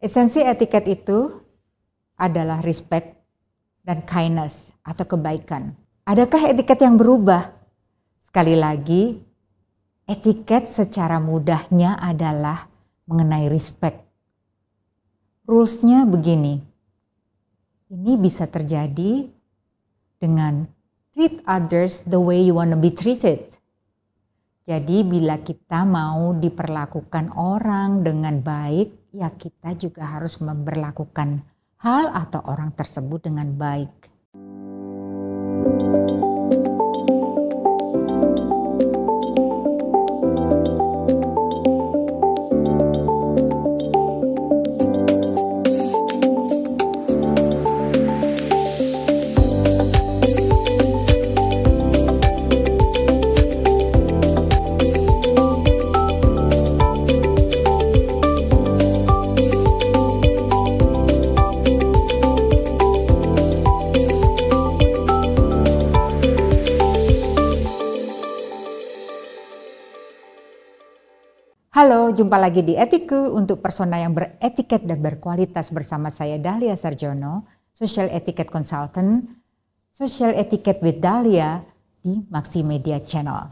Esensi etiket itu adalah respect dan kindness atau kebaikan. Adakah etiket yang berubah? Sekali lagi, etiket secara mudahnya adalah mengenai respect. Rules-nya begini, ini bisa terjadi dengan treat others the way you want to be treated. Jadi bila kita mau diperlakukan orang dengan baik, ya kita juga harus memperlakukan hal atau orang tersebut dengan baik. Halo, jumpa lagi di Etiku untuk persona yang beretiket dan berkualitas bersama saya Dahlia Sarjono, Social Etiquette Consultant, Social Etiquette with Dahlia di Maximedia Channel.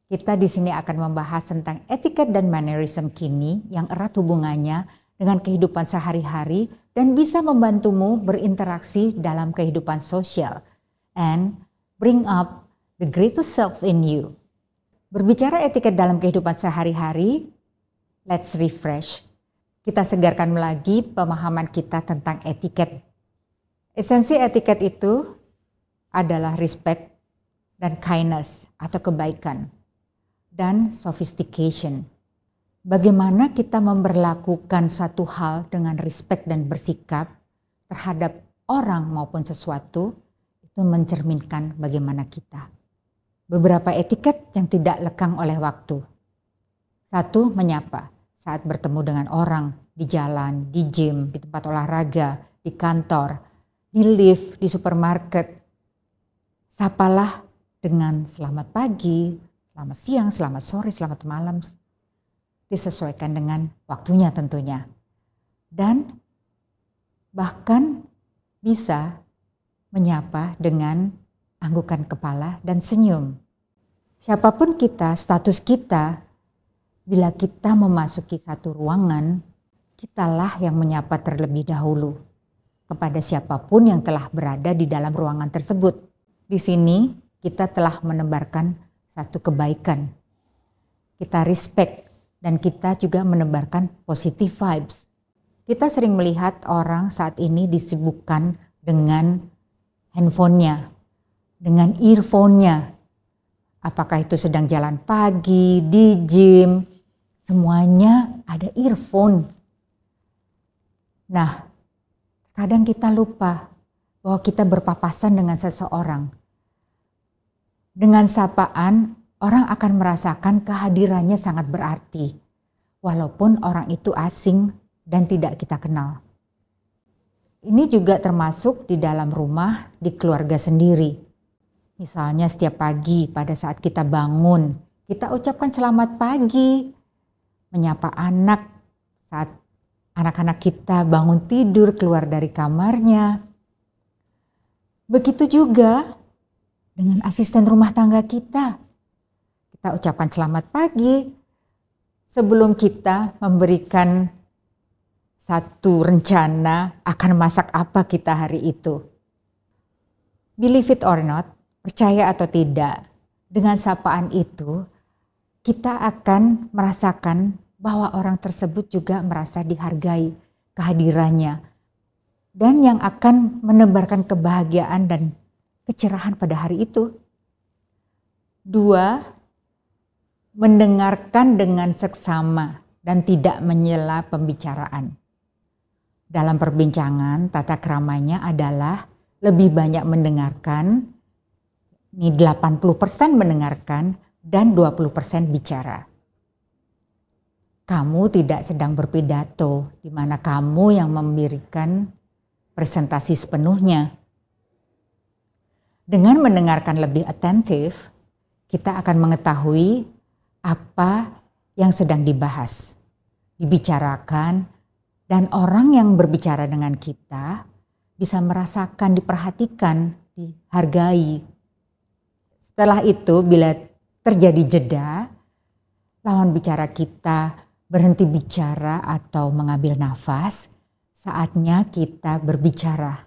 Kita di sini akan membahas tentang etiket dan mannerism kini yang erat hubungannya dengan kehidupan sehari-hari dan bisa membantumu berinteraksi dalam kehidupan sosial and bring up the greatest self in you. Berbicara etiket dalam kehidupan sehari-hari, let's refresh. Kita segarkan lagi pemahaman kita tentang etiket. Esensi etiket itu adalah respect dan kindness atau kebaikan dan sophistication. Bagaimana kita memperlakukan satu hal dengan respect dan bersikap terhadap orang maupun sesuatu itu mencerminkan bagaimana kita. Beberapa etiket yang tidak lekang oleh waktu. Satu, menyapa saat bertemu dengan orang di jalan, di gym, di tempat olahraga, di kantor, di lift, di supermarket. Sapalah dengan selamat pagi, selamat siang, selamat sore, selamat malam. Disesuaikan dengan waktunya tentunya. Dan bahkan bisa menyapa dengan anggukan kepala dan senyum. Siapapun kita, status kita, bila kita memasuki satu ruangan, kitalah yang menyapa terlebih dahulu kepada siapapun yang telah berada di dalam ruangan tersebut. Di sini kita telah menebarkan satu kebaikan. Kita respect dan kita juga menebarkan positive vibes. Kita sering melihat orang saat ini disibukkan dengan handphonenya, dengan earphone-nya. Apakah itu sedang jalan pagi, di gym, semuanya ada earphone. Nah, kadang kita lupa bahwa kita berpapasan dengan seseorang. Dengan sapaan, orang akan merasakan kehadirannya sangat berarti, walaupun orang itu asing dan tidak kita kenal. Ini juga termasuk di dalam rumah, di keluarga sendiri. Misalnya setiap pagi pada saat kita bangun, kita ucapkan selamat pagi, menyapa anak saat anak-anak kita bangun tidur keluar dari kamarnya. Begitu juga dengan asisten rumah tangga kita. Kita ucapkan selamat pagi sebelum kita memberikan satu rencana akan masak apa kita hari itu. Believe it or not, percaya atau tidak, dengan sapaan itu kita akan merasakan bahwa orang tersebut juga merasa dihargai kehadirannya dan yang akan menebarkan kebahagiaan dan kecerahan pada hari itu. Dua, mendengarkan dengan seksama dan tidak menyela pembicaraan. Dalam perbincangan, tata keramanya adalah lebih banyak mendengarkan. Ini 80% mendengarkan dan 20% bicara. Kamu tidak sedang berpidato di mana kamu yang memberikan presentasi sepenuhnya. Dengan mendengarkan lebih atentif, kita akan mengetahui apa yang sedang dibahas, dibicarakan, Dan orang yang berbicara dengan kita bisa merasakan diperhatikan, dihargai. Setelah itu bila terjadi jeda, lawan bicara kita berhenti bicara atau mengambil nafas, saatnya kita berbicara.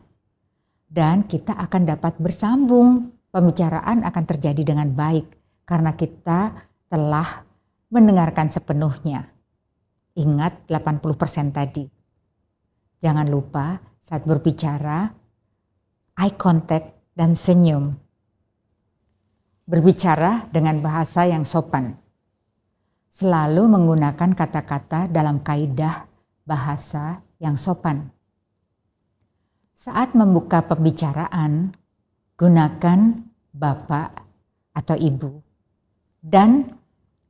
Dan kita akan dapat bersambung, pembicaraan akan terjadi dengan baik karena kita telah mendengarkan sepenuhnya. Ingat 80% tadi. Jangan lupa saat berbicara, eye contact dan senyum. Berbicara dengan bahasa yang sopan. Selalu menggunakan kata-kata dalam kaidah bahasa yang sopan. Saat membuka pembicaraan, gunakan bapak atau ibu. Dan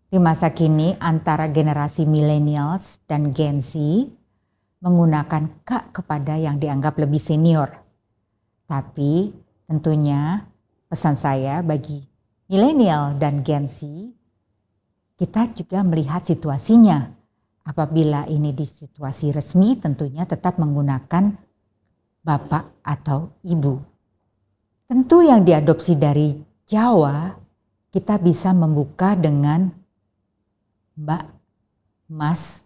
di masa kini antara generasi millennials dan Gen Z menggunakan kak kepada yang dianggap lebih senior. Tapi tentunya pesan saya bagi milenial dan Gen Z, kita juga melihat situasinya. Apabila ini di situasi resmi tentunya tetap menggunakan bapak atau ibu. Tentu yang diadopsi dari Jawa, kita bisa membuka dengan mbak, mas.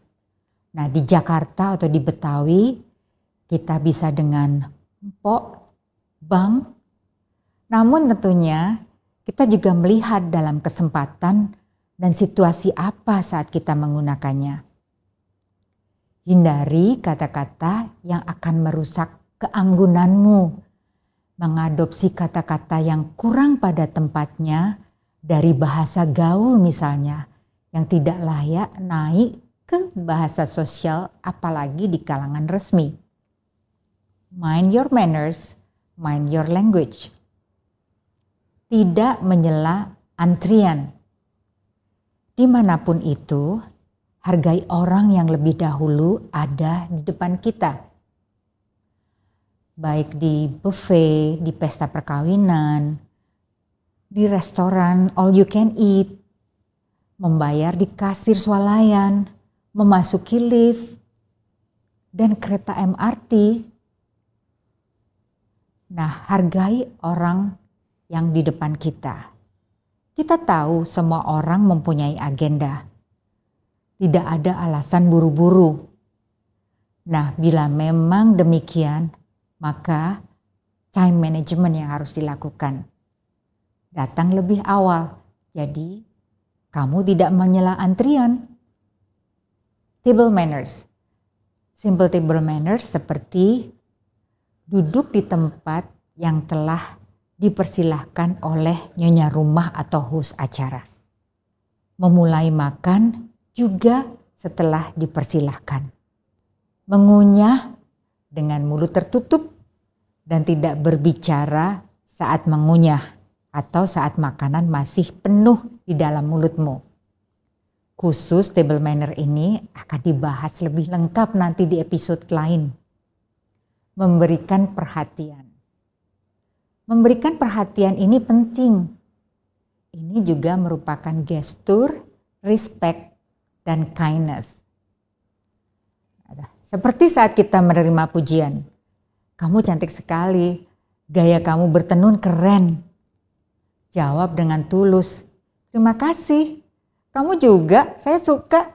Nah di Jakarta atau di Betawi, kita bisa dengan mpok, bang. Namun tentunya kita juga melihat dalam kesempatan dan situasi apa saat kita menggunakannya. Hindari kata-kata yang akan merusak keanggunanmu. Mengadopsi kata-kata yang kurang pada tempatnya dari bahasa gaul misalnya, yang tidak layak naik ke bahasa sosial apalagi di kalangan resmi. Mind your manners, mind your language. Tidak menyela antrian. Dimanapun itu, hargai orang yang lebih dahulu ada di depan kita. Baik di buffet, di pesta perkawinan, di restoran all you can eat, membayar di kasir swalayan, memasuki lift, dan kereta MRT. Nah, hargai orang yang di depan kita. Kita tahu semua orang mempunyai agenda. Tidak ada alasan buru-buru. Nah, bila memang demikian, maka time management yang harus dilakukan. Datang lebih awal, jadi kamu tidak menyela antrian. Table manners. Simple table manners seperti duduk di tempat yang telah dipersilahkan oleh nyonya rumah atau host acara. Memulai makan juga setelah dipersilahkan. Mengunyah dengan mulut tertutup dan tidak berbicara saat mengunyah atau saat makanan masih penuh di dalam mulutmu. Khusus table manner ini akan dibahas lebih lengkap nanti di episode lain. Memberikan perhatian. Memberikan perhatian ini penting. Ini juga merupakan gestur, respect, dan kindness. Seperti saat kita menerima pujian. Kamu cantik sekali, gaya kamu bertenun keren. Jawab dengan tulus, terima kasih. Kamu juga, saya suka.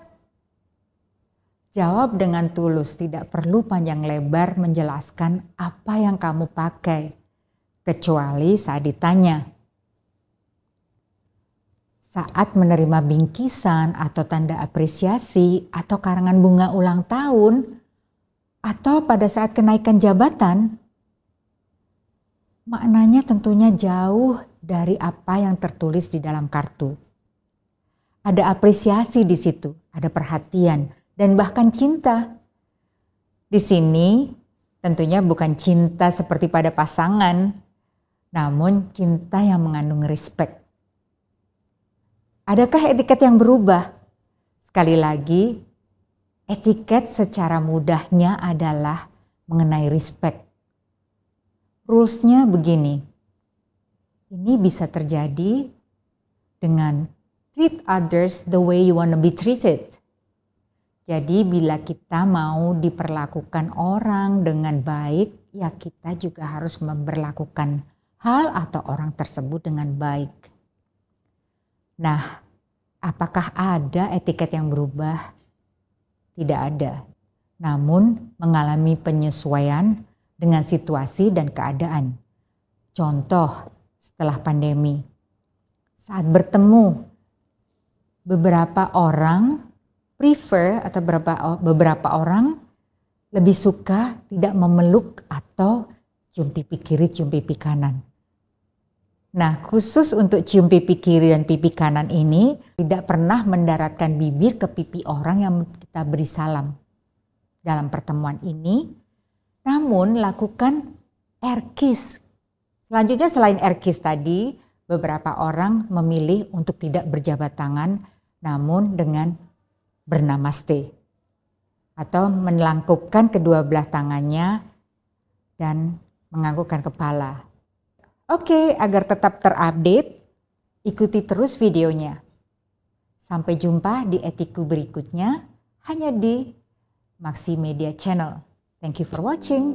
Jawab dengan tulus, tidak perlu panjang lebar menjelaskan apa yang kamu pakai. Kecuali saat ditanya. Saat menerima bingkisan atau tanda apresiasi atau karangan bunga ulang tahun, atau pada saat kenaikan jabatan, maknanya tentunya jauh dari apa yang tertulis di dalam kartu. Ada apresiasi di situ, ada perhatian, dan bahkan cinta. Di sini tentunya bukan cinta seperti pada pasangan, namun cinta yang mengandung respect. Adakah etiket yang berubah? Sekali lagi, etiket secara mudahnya adalah mengenai respect. Rules-nya begini, ini bisa terjadi dengan treat others the way you want to be treated. Jadi bila kita mau diperlakukan orang dengan baik, ya kita juga harus memperlakukan hal atau orang tersebut dengan baik. Nah, apakah ada etiket yang berubah? Tidak ada. Namun mengalami penyesuaian dengan situasi dan keadaan. Contoh, setelah pandemi, saat bertemu, beberapa orang prefer atau beberapa orang lebih suka tidak memeluk atau cium pipi kiri, cium pipi kanan. Nah, khusus untuk cium pipi kiri dan pipi kanan ini tidak pernah mendaratkan bibir ke pipi orang yang kita beri salam dalam pertemuan ini. Namun lakukan air kiss. Selanjutnya selain air kiss tadi, beberapa orang memilih untuk tidak berjabat tangan namun dengan bernamaste atau melangkupkan kedua belah tangannya dan menganggukkan kepala. Oke, agar tetap terupdate, ikuti terus videonya. Sampai jumpa di Etiku berikutnya hanya di Maxi Media Channel. Thank you for watching.